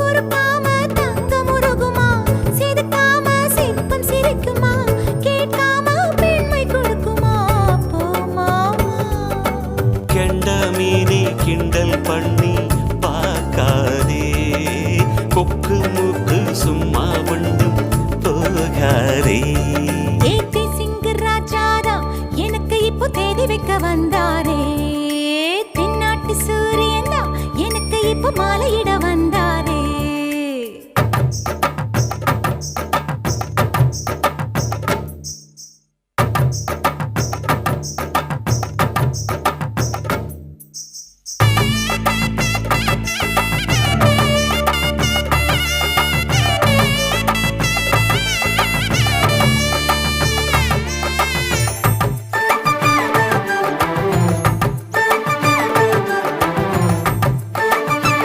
ஒரு பாம தங்கம் உருகுமா, செதுக்காம சிற்பம் சிரிக்குமா, கேட்காம பெண்மை கொடுக்குமா போமா. கெண்ட மீனி கிண்டல் பண்ணி பார்க்காதே, கொக்கு மூக்கு சும்மா ஒன்றும் போகாதே. ஏத்தி சிங்கு ராஜாதா எனக்கு இப்போ தேதி வைக்க வந்தாரே, தென்னாட்டு சூரியன் தான் எனக்கு இப்போ மாலையிட வந்தா.